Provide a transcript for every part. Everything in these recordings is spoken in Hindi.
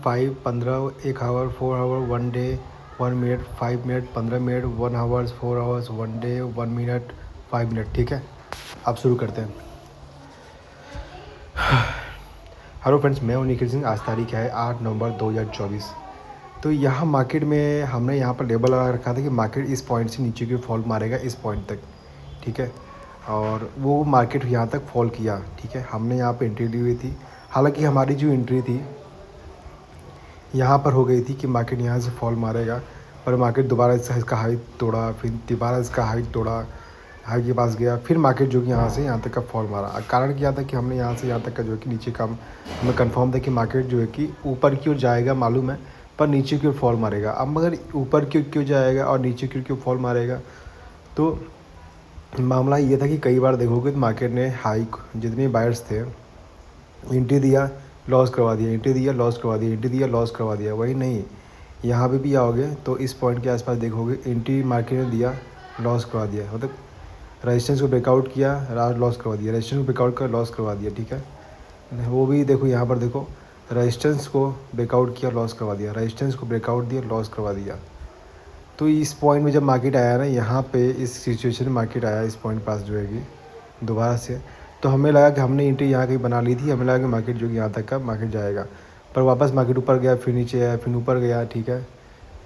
5, 15, 1 hour, 4 hour, 1 day, 1 minute, 5 minute, 15 minute, 1 hours, 4 hours, 1 day, 1 minute, 5 minute. ठीक है, अब शुरू करते हैं। हेलो फ्रेंड्स, मैं हूं निखिल सिंह। आज तारीख है 8 नवंबर 2024। तो यहाँ मार्केट में हमने यहाँ पर लेबल लगा रखा था कि मार्केट इस पॉइंट से नीचे की फॉल मारेगा, इस पॉइंट तक। ठीक है, और वो मार्केट यहाँ तक फॉल किया। ठीक है, हमने यहाँ पर एंट्री ली हुई थी। हालांकि हमारी जो एंट्री थी यहाँ पर हो गई थी कि मार्केट यहाँ से फॉल मारेगा, पर मार्केट दोबारा इसका हाइट तोड़ा, फिर दोबारा इसका हाइट तोड़ा, हाई के पास गया, फिर मार्केट जो कि यहाँ से यहाँ तक का फॉल मारा। कारण क्या था कि हमने यहाँ से यहाँ तक का जो है कि नीचे का हमें कंफर्म था कि मार्केट जो है कि ऊपर की ओर जाएगा मालूम है, पर नीचे की ओर फॉल मारेगा। अब मगर ऊपर की ओर क्यों जाएगा और नीचे की ओर क्यों फॉल मारेगा, तो मामला ये था कि कई बार देखोगे तो मार्केट ने हाई, जितने बायर्स थे, एंट्री दिया, लॉस करवा दिया, एंट्री दिया, लॉस करवा दिया, एंट्री दिया, लॉस करवा दिया। वही नहीं, यहाँ पे भी आओगे तो इस पॉइंट के आसपास देखोगे एंट्री मार्केट ने दिया, लॉस करवा दिया, मतलब रेजिस्टेंस को ब्रेकआउट किया, लॉस करवा दिया, रेजिस्टेंस को ब्रेकआउट कर लॉस करवा दिया। ठीक है, वो भी देखो, यहाँ पर देखो, रेजिस्टेंस को ब्रेकआउट किया, लॉस करवा दिया, रेजिस्टेंस को ब्रेकआउट दिया, लॉस करवा दिया। तो इस पॉइंट में जब मार्केट आया ना, यहाँ पे इस सिचुएशन में मार्केट आया इस पॉइंट पास जो है कि दोबारा से, तो हमें लगा कि हमने एंट्री यहाँ कहीं बना ली थी, हमें लगा कि मार्केट जो कि यहाँ तक का मार्केट जाएगा, पर वापस मार्केट ऊपर गया, फिर नीचे आया, फिर ऊपर गया। ठीक है,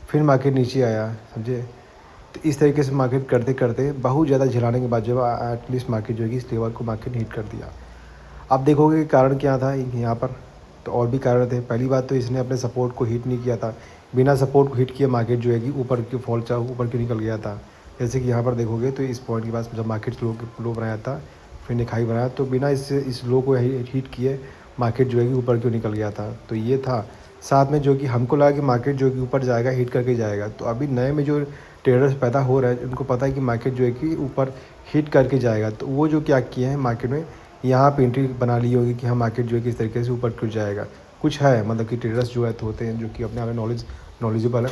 फिर मार्केट नीचे आया, समझे। तो इस तरीके से मार्केट करते करते बहुत ज़्यादा झिलाने के बाद जब एटलीस्ट मार्केट जो है कि इस लेवल को मार्केट हिट कर दिया। अब देखोगे कि कारण क्या था यहाँ पर, तो और भी कारण थे। पहली बात तो इसने अपने सपोर्ट को हिट नहीं किया था, बिना सपोर्ट को हिट किए मार्केट जो है कि ऊपर की फॉल चाह ऊपर की निकल गया था। जैसे कि यहाँ पर देखोगे तो इस पॉइंट के पास जब मार्केट लो बनाया था, फिर एक हाई बनाया, तो बिना इस लो को हिट किए मार्केट जो है कि ऊपर क्यों निकल गया था। तो ये था। साथ में जो कि हमको लगा कि मार्केट जो कि ऊपर जाएगा, हिट करके जाएगा। तो अभी नए में जो ट्रेडर्स पैदा हो रहे हैं, उनको पता है कि मार्केट जो है कि ऊपर हिट करके जाएगा, तो वो जो क्या किए हैं मार्केट में, यहाँ पे एंट्री बना ली होगी कि हाँ मार्केट जो है कि इस तरीके से ऊपर क्यों जाएगा। कुछ है, मतलब कि ट्रेडर्स जो है तो होते हैं जो कि अपने आप में नॉलेजेबल है,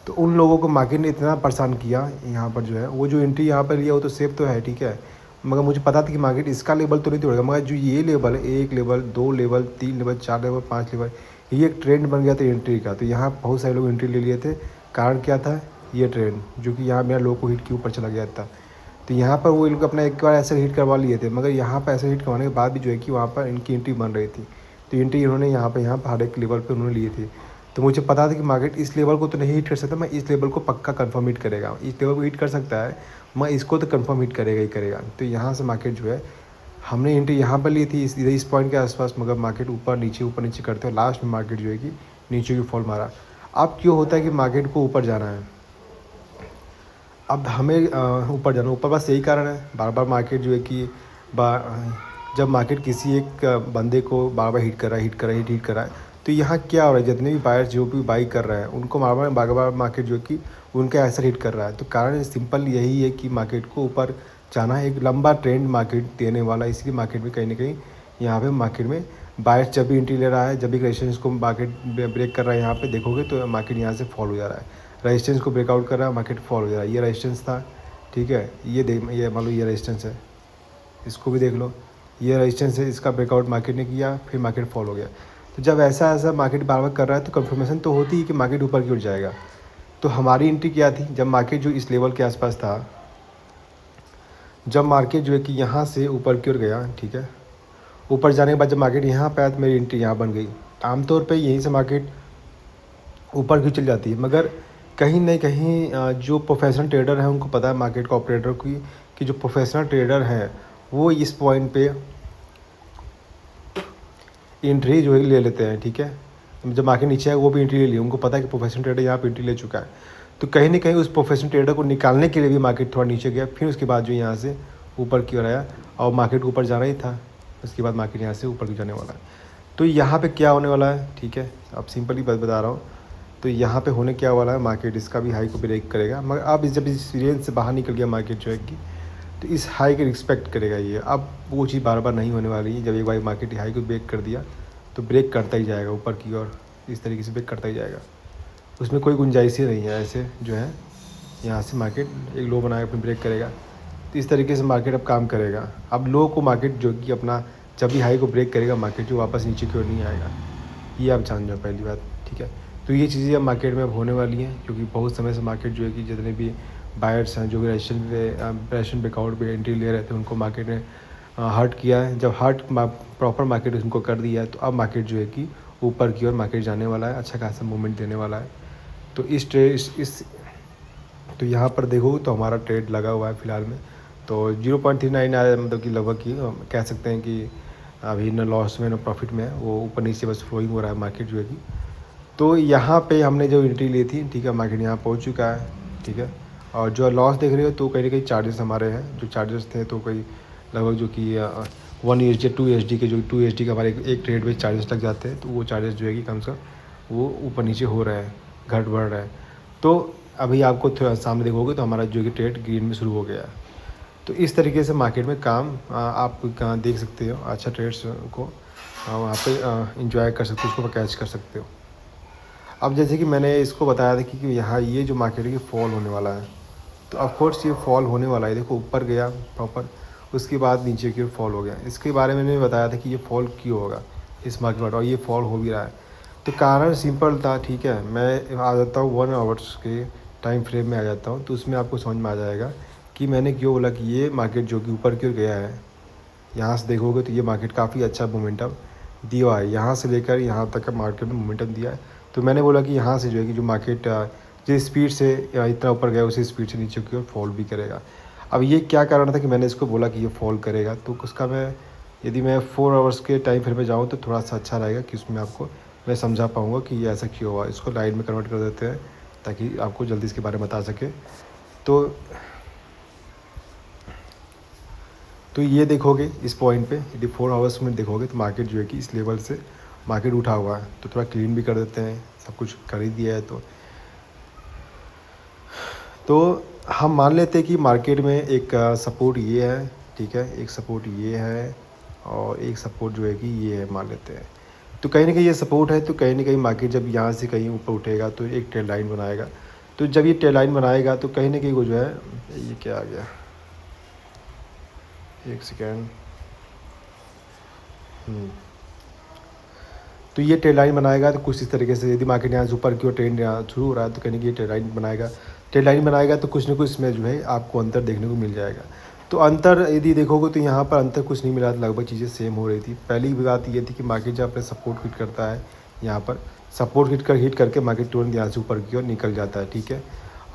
तो उन लोगों को मार्केट ने इतना परेशान किया यहाँ पर जो है, वो जो एंट्री यहाँ पर लिया वो तो सेफ तो है, ठीक है, मगर मुझे पता था कि मार्केट इसका लेवल तो नहीं तोड़ेगा, मगर जो ये लेवल है, 1 level, 2 level, 3 level, 4 level, 5 level, ये एक ट्रेंड बन गया था एंट्री का। तो यहाँ बहुत सारे लोग एंट्री ले लिए थे। कारण क्या था, ये ट्रेंड जो कि यहाँ मेरा लो को हिट के ऊपर चला गया था। तो यहाँ पर वो इनको अपना एक बार ऐसे हिट करवा लिए थे, मगर यहाँ पर ऐसे हिट करवाने के बाद भी जो है कि वहाँ पर इनकी एंट्री बन रही थी। तो एंट्री इन्होंने यहाँ पर हर एक लेवल पर उन्होंने लिए थी। तो मुझे पता था कि मार्केट इस लेवल को तो नहीं हिट कर सकता, मैं इस लेवल को पक्का कंफर्म हिट करेगा। इस लेवल को हिट कर सकता है, मैं इसको तो कंफर्म हिट करेगा ही करेगा। तो यहाँ से मार्केट जो है, हमने एंट्री यहाँ पर ली थी इस पॉइंट के आसपास, मगर मार्केट ऊपर नीचे करते हुए लास्ट में मार्केट जो है कि नीचे की फॉल मारा। अब क्यों होता है कि मार्केट को ऊपर जाना है, अब हमें ऊपर जाना, ऊपर बस यही कारण है। बार बार मार्केट जो है कि जब मार्केट किसी एक बंदे को बार बार हिट कर रहा है, हिट कर रहा है, तो यहाँ क्या हो रहा है, जितने भी बायर्स जो भी बाई कर रहे हैं उनको बार बार मार्केट जो है कि उनका ऐसा हिट कर रहा है। तो कारण सिंपल यही है कि मार्केट को ऊपर जाना है, एक लंबा ट्रेंड मार्केट देने वाला, इसलिए मार्केट में कहीं ना कहीं यहाँ पे मार्केट में बायर्स जब भी एंट्री ले रहा है, जब भी रेजिस्टेंस को मार्केट ब्रेक कर रहा है, यहाँ पे देखोगे तो मार्केट यहाँ से फॉल हो जा रहा है, रेजिस्टेंस को ब्रेकआउट कर रहा है, मार्केट फॉल हो जा रहा है। ये रेजिस्टेंस था, ठीक है, ये मान लो ये रेजिस्टेंस है, इसको भी देख लो, ये रेजिस्टेंस है, इसका ब्रेकआउट मार्केट ने किया, फिर मार्केट फॉल हो गया। तो जब ऐसा मार्केट बार बार कर रहा है तो कंफर्मेशन तो होती है कि मार्केट ऊपर की ओर जाएगा। तो हमारी एंट्री क्या थी, जब मार्केट जो इस लेवल के आसपास था, जब मार्केट जो है कि यहाँ से ऊपर की ओर गया, ठीक है, ऊपर जाने के बाद जब मार्केट यहाँ पे आया तो मेरी एंट्री यहाँ बन गई। आमतौर पे यहीं से मार्केट ऊपर की चल जाती है, मगर कहीं ना कहीं जो प्रोफेशनल ट्रेडर हैं उनको पता है, मार्केट का ऑपरेटर की, कि जो प्रोफेशनल ट्रेडर हैं वो इस पॉइंट पे एंट्री जो है ले लेते हैं। ठीक है, जब मार्केट नीचे आए वो भी एंट्री ले ली, उनको पता है कि प्रोफेशनल ट्रेडर यहाँ पे एंट्री ले चुका है। तो कहीं ना कहीं उस प्रोफेशनल ट्रेडर को निकालने के लिए भी मार्केट थोड़ा नीचे गया, फिर उसके बाद जो यहाँ से ऊपर की ओर आया, और मार्केट ऊपर जाना ही था, उसके बाद मार्केट यहाँ से ऊपर की जाने वाला है। तो यहाँ पे क्या होने वाला है, ठीक है, अब सिंपली बता रहा हूँ। तो यहाँ पे होने क्या वाला है, मार्केट इसका भी हाई को ब्रेक करेगा, मगर अब जब इस रेंज से बाहर निकल गया मार्केट जो है कि, तो इस हाई के रिस्पेक्ट करेगा ये। अब वो चीज़ बार बार नहीं होने वाली है, जब एक बार मार्केट हाई को ब्रेक कर दिया तो ब्रेक करता ही जाएगा ऊपर की ओर, इस तरीके से ब्रेक करता ही जाएगा, उसमें कोई गुंजाइश ही नहीं है। ऐसे जो है यहाँ से मार्केट एक लो बनाएगा, अपनी ब्रेक करेगा, तो इस तरीके से मार्केट अब काम करेगा। अब लो को मार्केट जो कि अपना जब भी हाई को ब्रेक करेगा, मार्केट जो वापस नीचे की ओर नहीं आएगा, ये आप जान जाओ पहली बात, ठीक है। ठीक है। तो ये चीज़ें अब मार्केट में अब होने वाली हैं, क्योंकि बहुत समय से मार्केट जो है कि जितने भी बायर्स हैं जो भी रशियन ब्रेकआउट पे एंट्री ले रहे थे उनको मार्केट ने हर्ट किया है। जब हर्ट प्रॉपर मार्केट उनको कर दिया है तो अब मार्केट जो है कि ऊपर की ओर मार्केट जाने वाला है, अच्छा खासा मूवमेंट देने वाला है। तो इस ट्रेड इस तो यहाँ पर देखो तो हमारा ट्रेड लगा हुआ है फ़िलहाल में, तो 0.39 आया, मतलब कि लगभग कि कह सकते हैं कि अभी न लॉस में न प्रॉफिट में है, वो ऊपर नीचे बस फ्लोइंग हो रहा है मार्केट जो है कि। तो यहाँ पे हमने जो एंट्री ली थी, ठीक है, मार्केट यहाँ पहुँच चुका है, ठीक है। और जो लॉस देख रहे हो तो कहीं ना कहीं चार्जेस हमारे हैं, जो चार्जेस थे तो कोई लगभग जो कि 1 USD 2 USD के, जो 2 USD के हमारे एक ट्रेड में चार्जेस लग जाते हैं, तो वो चार्जेस जो है कि कम से कम वो ऊपर नीचे हो रहा है, घट बढ़ रहा है। तो अभी आपको थोड़ा सामने देखोगे तो हमारा जो कि ट्रेड ग्रीन में शुरू हो गया है। तो इस तरीके से मार्केट में काम आप देख सकते हो, अच्छा ट्रेड्स को वहाँ पे इंजॉय कर सकते हो, उसको कैच कर सकते हो। अब जैसे कि मैंने इसको बताया था कि यहाँ ये जो मार्केट है कि फॉल होने वाला है, तो ऑफ कोर्स ये फॉल होने वाला है। देखो ऊपर गया प्रॉपर, उसके बाद नीचे की ओर फॉल हो गया। इसके बारे में मैंने बताया था कि ये फॉल क्यों होगा इस मार्केट में, और ये फॉल हो भी रहा है। तो कारण सिंपल था, ठीक है। मैं आ जाता हूँ 1 आवर्स के टाइम फ्रेम में आ जाता हूँ, तो उसमें आपको समझ में आ जाएगा कि मैंने क्यों बोला कि ये मार्केट जो कि ऊपर की ओर गया है। यहाँ से देखोगे तो ये मार्केट काफ़ी अच्छा मोमेंटम दिया है, यहाँ से लेकर यहाँ तक का मार्केट में मोमेंटम दिया है। तो मैंने बोला कि यहाँ से जो है कि जो मार्केट जिस स्पीड से इतना ऊपर गया उसी स्पीड से नीचे की ओर फॉल भी करेगा। अब ये क्या कारण था कि मैंने इसको बोला कि ये फॉल करेगा, तो उसका यदि मैं 4 आवर्स के टाइम फ्रेम में जाऊँ तो थोड़ा सा अच्छा रहेगा कि उसमें आपको मैं समझा पाऊँगा कि ये ऐसा क्यों हुआ। इसको लाइन में कन्वर्ट कर देते हैं ताकि आपको जल्दी इसके बारे में बता सके। तो ये देखोगे इस पॉइंट पे, यदि 4 आवर्स में देखोगे तो मार्केट जो है कि इस लेवल से मार्केट उठा हुआ है। तो थोड़ा क्लीन भी कर देते हैं, सब कुछ कर ही दिया है। तो हम मान लेते हैं कि मार्केट में एक सपोर्ट ये है, ठीक है, एक सपोर्ट ये है और एक सपोर्ट जो है कि ये है, मान लेते हैं। तो कहीं ना कहीं ये सपोर्ट है, तो कहीं ना कहीं मार्केट जब यहाँ से कहीं ऊपर उठेगा तो एक टेल लाइन बनाएगा। तो जब ये टेल लाइन बनाएगा तो कहीं ना कहीं वो जो है, ये क्या आ गया, एक सेकेंड, तो ये टेल लाइन बनाएगा। तो कुछ इस तरीके से यदि मार्केट यहाँ से ऊपर की ओर ट्रेंड यहाँ शुरू हो रहा है तो कहीं ये टेल लाइन बनाएगा। टेल लाइन बनाएगा तो कुछ ना कुछ इसमें जो है आपको अंतर देखने को मिल जाएगा। तो अंतर यदि देखोगे तो यहाँ पर अंतर कुछ नहीं मिला, लगभग चीज़ें सेम हो रही थी। पहली बात ये थी कि मार्केट जब अपने सपोर्ट हिट करता है, यहाँ पर सपोर्ट हिट करके मार्केट तुरंत यहाँ से ऊपर की ओर निकल जाता है, ठीक है।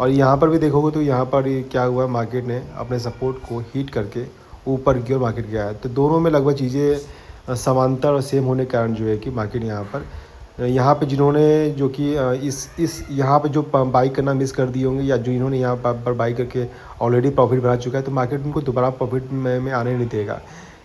और यहाँ पर भी देखोगे तो यहाँ पर क्या हुआ, मार्केट ने अपने सपोर्ट को हिट करके ऊपर की ओर मार्केट गया है। तो दोनों में लगभग चीज़ें समांतर और सेम होने के कारण जो है कि मार्केट यहाँ पे जिन्होंने जो कि इस यहाँ पे जो बाई करना मिस कर दिए होंगे, या जो इन्होंने यहाँ पर बाई करके ऑलरेडी प्रॉफिट बना चुका है, तो मार्केट उनको दोबारा प्रॉफिट में आने नहीं देगा।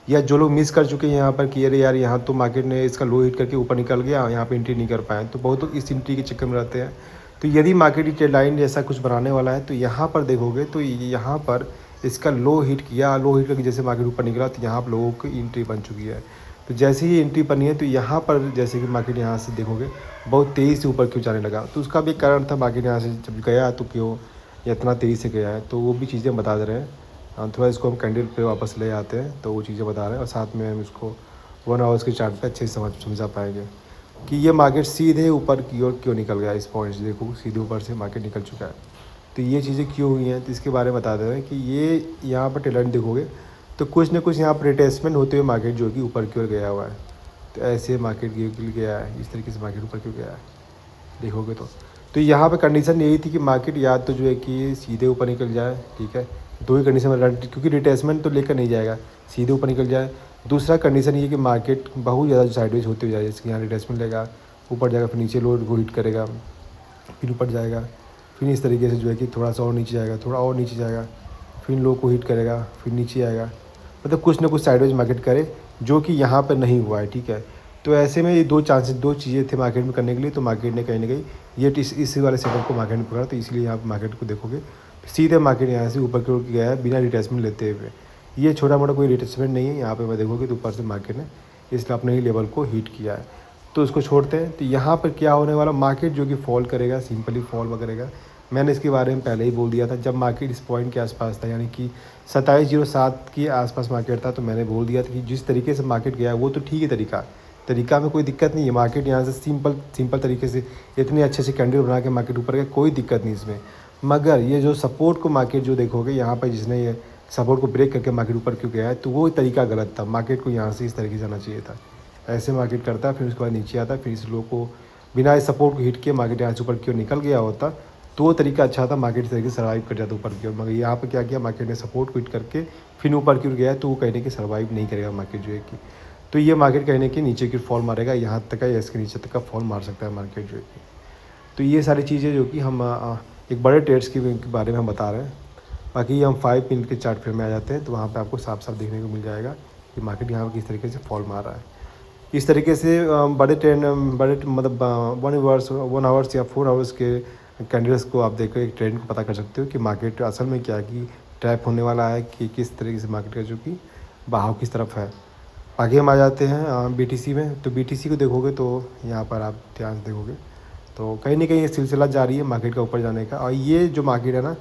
या जो लोग मिस कर चुके हैं यहाँ पर कि अरे यार यहाँ तो मार्केट ने इसका लो हिट करके ऊपर निकल गया, यहाँ पे एंट्री नहीं कर पाए, तो बहुत लोग इस एंट्री के चक्कर में रहते हैं। तो यदि मार्केट ट्रेड लाइन जैसा कुछ बनाने वाला है तो यहाँ पर देखोगे तो यहाँ पर इसका लो हिट किया, लो हिट करके जैसे मार्केट ऊपर निकला तो यहाँ पर लोगों की एंट्री बन चुकी है। तो जैसे ही एंट्री बनी है तो यहाँ पर जैसे कि मार्केट यहाँ से देखोगे बहुत तेज़ी से ऊपर क्यों जाने लगा, तो उसका भी कारण था मार्केट यहाँ से जब गया तो क्यों इतना तेज़ी से गया है, तो वो भी चीज़ें बता दे रहे हैं। थोड़ा इसको हम कैंडल पे वापस ले आते हैं तो वो चीज़ें बता रहे हैं, और साथ में हम इसको 1 आवर्स के चार्ट पे अच्छे से समझा पाएंगे कि ये मार्केट सीधे ऊपर की ओर क्यों निकल गया। इस पॉइंट से देखो सीधे ऊपर से मार्केट निकल चुका है, तो ये चीज़ें क्यों हुई हैं, तो इसके बारे में बता दे रहे हैं कि ये यहाँ पर टेलेंट देखोगे तो कुछ ना कुछ यहाँ पर रिटेसमेंट होते हुए मार्केट जो कि ऊपर की ओर गया हुआ है। तो ऐसे मार्केट गया है, इस तरीके से मार्केट ऊपर क्यों गया है देखोगे तो यहाँ पे कंडीशन यही थी कि मार्केट या तो जो है कि सीधे ऊपर निकल जाए, ठीक है, दो ही कंडीशन में, क्योंकि रिटेसमेंट तो लेकर नहीं जाएगा, सीधे ऊपर निकल जाए। दूसरा कंडीशन ये कि मार्केट बहुत ज़्यादा साइडवेज होते हुए जाए, जैसे कि यहाँ रिटेसमेंट लेगा, ऊपर जाएगा, फिर नीचे लो को हिट करेगा, फिर ऊपर जाएगा, फिर इस तरीके से जो है कि थोड़ा सा और नीचे जाएगा, थोड़ा और नीचे जाएगा, फिर लो को हिट करेगा, फिर नीचे आएगा, मतलब कुछ ना कुछ साइडवेज मार्केट करे, जो कि यहाँ पर नहीं हुआ है, ठीक है। तो ऐसे में ये दो चीज़ें थे मार्केट में करने के लिए, तो मार्केट ने कहीं ना कहीं ये इसी वाले सेटअप को मार्केट ने पकड़ा, तो इसलिए यहाँ मार्केट को देखोगे सीधे मार्केट यहाँ से ऊपर की ओर गया है बिना रिट्रेसमेंट लेते हुए। ये छोटा मोटा कोई रिट्रेसमेंट नहीं है, यहाँ पे मैं देखोगे तो ऊपर से मार्केट ने इसलिए अपने ही लेवल को हिट किया है, तो उसको छोड़ते हैं। तो यहाँ पर क्या होने वाला, मार्केट जो कि फॉल करेगा, सिंपली फॉल करेगा। मैंने इसके बारे में पहले ही बोल दिया था, जब मार्केट इस पॉइंट के आसपास था, यानी कि 2707 के आसपास मार्केट था, तो मैंने बोल दिया था कि जिस तरीके से मार्केट गया वो तो ठीक है तरीका, तरीका में कोई दिक्कत नहीं है। मार्केट यहाँ से सिंपल तरीके से इतने अच्छे से कैंडल बना के मार्केट ऊपर गया, कोई दिक्कत नहीं इसमें। मगर ये जो सपोर्ट को मार्केट जो देखोगे यहाँ पर, जिसने ये सपोर्ट को ब्रेक करके मार्केट ऊपर क्यों गया है, तो वो तरीका गलत था। मार्केट को यहाँ से इस तरीके से जाना चाहिए था। ऐसे मार्केट करता है, फिर उसके बाद नीचे आता है, फिर इस लो को बिना इस सपोर्ट को हिट किए मार्केट यहाँ से ऊपर की ओर निकल गया होता, तो वो तरीका अच्छा था, मार्केट इस तरीके से सर्वाइव कर जाता ऊपर की ओर। मगर यहाँ पर क्या किया, मार्केट ने सपोर्ट को हिट करके फिर ऊपर की ओर गया, तो वो कहने की सर्वाइव नहीं करेगा मार्केट जो है कि। तो ये मार्केट कहने की नीचे की फॉल मारेगा, यहाँ तक का या इसके नीचे तक का फॉल मार सकता है मार्केट जो है कि। तो ये सारी चीज़ें जो कि हम एक बड़े ट्रेड्स के बारे में हम बता रहे हैं। बाकी हम 5 मिनट के चार्ट फ्रेम में आ जाते हैं, तो वहाँ पे आपको साफ साफ देखने को मिल जाएगा कि मार्केट यहाँ पर किस तरीके से फॉल मार रहा है। इस तरीके से बड़े ट्रेंड मतलब 1 आवर्स या 4 आवर्स के कैंडल्स को आप देखो, एक ट्रेंड को पता कर सकते हो कि मार्केट असल में क्या कि ट्रैप होने वाला है, कि किस तरीके से मार्केट का जो कि बहाव किस तरफ है। आगे हम आ जाते हैं बीटीसी में। तो बीटीसी को देखोगे तो यहाँ पर आप ध्यान से देखोगे तो कहीं ना कहीं ये सिलसिला जारी है मार्केट का ऊपर जाने का। और ये जो मार्केट है ना,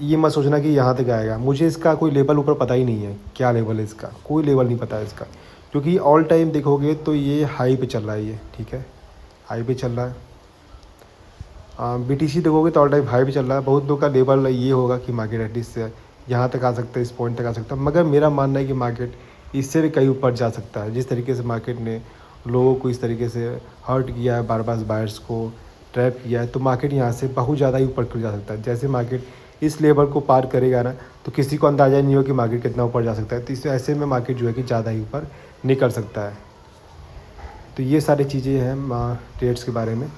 ये मत सोचना कि यहाँ तक आएगा। मुझे इसका कोई लेवल ऊपर पता ही नहीं है, क्या लेवल है इसका, कोई लेवल नहीं पता है इसका, क्योंकि ऑल टाइम देखोगे तो ये हाई पे चल रहा है, ये ठीक है, हाई पे चल रहा है। बीटीसी देखोगे तो ऑल टाइम हाई पे चल रहा है। बहुत लोग का लेवल ये होगा कि मार्केट एटलीस्ट यहाँ तक आ सकता है, इस पॉइंट तक आ सकता है, मगर मेरा मानना है कि मार्केट इससे भी कहीं ऊपर जा सकता है। जिस तरीके से मार्केट ने लोगों को इस तरीके से हर्ट किया है, बार बार बायर्स को ट्रैप किया है, तो मार्केट यहाँ से बहुत ज़्यादा ही ऊपर जा सकता है। जैसे मार्केट इस लेवल को पार करेगा ना, तो किसी को अंदाज़ा नहीं हो कि मार्केट कितना ऊपर जा सकता है। तो इस ऐसे में मार्केट जो है कि ज़्यादा ही ऊपर निकल सकता है। तो ये सारी चीज़ें हैं ट्रेड्स के बारे में।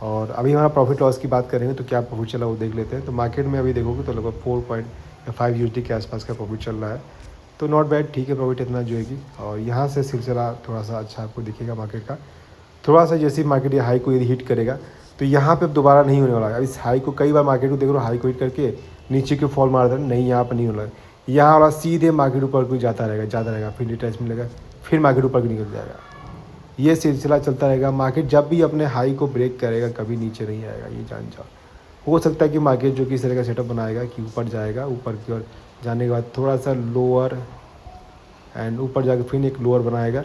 और अभी हमारा प्रॉफिट लॉस की बात करेंगे तो क्या प्रॉफिट चला वो देख लेते हैं। तो मार्केट में अभी देखोगे तो लगभग 4.5 यूएसडी के आसपास का प्रॉफिट चल रहा है, तो नॉट बैड, ठीक है प्रॉफिट इतना जो है कि। और यहाँ से सिलसिला थोड़ा सा अच्छा आपको दिखेगा मार्केट का। थोड़ा सा जैसे मार्केट ये हाई को यदि हिट करेगा तो यहाँ पे अब दोबारा नहीं होने वाला है। अब इस हाई को कई बार मार्केट को देख लो, हाई को हिट करके नीचे की फॉल मार देना, नहीं यहाँ पर नहीं होना है। यहाँ वाला सीधे मार्केट ऊपर को जाता रहेगा, फिर रिट्रेस मिलेगा, फिर मार्केट ऊपर को निकल जाएगा। ये सिलसिला चलता रहेगा। मार्केट जब भी अपने हाई को ब्रेक करेगा कभी नीचे नहीं आएगा, ये जान जाओ। हो सकता है कि मार्केट जो कि इस तरह का सेटअप बनाएगा कि ऊपर जाएगा, ऊपर की ओर जाने के बाद थोड़ा सा लोअर एंड ऊपर जाकर फिर एक लोअर बनाएगा,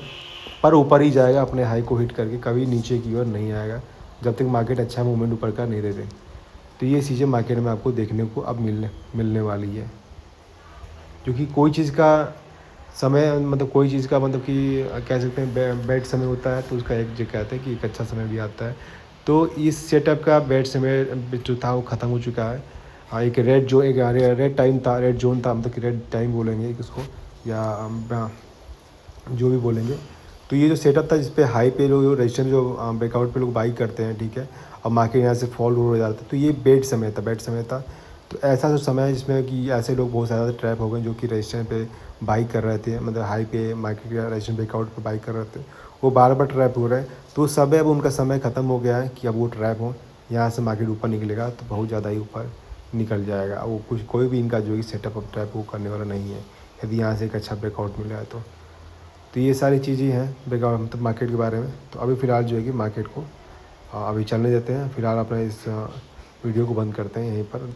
पर ऊपर ही जाएगा अपने हाई को हिट करके, कभी नीचे की ओर नहीं आएगा जब तक मार्केट अच्छा मूवमेंट ऊपर का नहीं दे दे। तो ये चीज़ें मार्केट में आपको देखने को अब मिलने वाली है, क्योंकि कोई चीज़ का समय मतलब कोई चीज़ का मतलब कि कह सकते हैं बैड समय होता है, तो उसका एक जो कहते हैं कि एक अच्छा समय भी आता है। तो इस सेटअप का बैड समय जो था वो ख़त्म हो चुका है। हाँ, एक रेड टाइम था, रेड जोन था, मतलब कि रेड टाइम बोलेंगे इसको, या जो भी बोलेंगे। तो ये जो सेटअप था जिस पे हाई पे लोग रजिस्टेंस जो ब्रेकआउट पे लोग बाई करते हैं, ठीक है, और मार्केट यहाँ से फॉल हो जाता है, तो ये बैड समय था। तो ऐसा जो समय है जिसमें कि ऐसे लोग बहुत ज़्यादा ट्रैप हो गए जो कि रजिस्टेंस पे बाई कर रहे थे, मतलब हाई पे मार्केट या रजिस्टेंस ब्रेकआउट पे बाई कर रहे थे, वो बार बार ट्रैप हो रहे हैं। तो उस समय अब उनका समय ख़त्म हो गया है कि अब वो ट्रैप हो, यहाँ से मार्केट ऊपर निकलेगा तो बहुत ज़्यादा ही ऊपर निकल जाएगा। वो कुछ कोई भी इनका जो है सेटअप अब ट्रैप वो करने वाला नहीं है, यदि यहाँ से एक अच्छा ब्रेकआउट मिला है तो। तो ये सारी चीज़ें हैं ब्रेकआउट मतलब मार्केट के बारे में। तो अभी फ़िलहाल जो है कि मार्केट को अभी चलने देते हैं। फ़िलहाल अपना इस वीडियो को बंद करते हैं यहीं पर।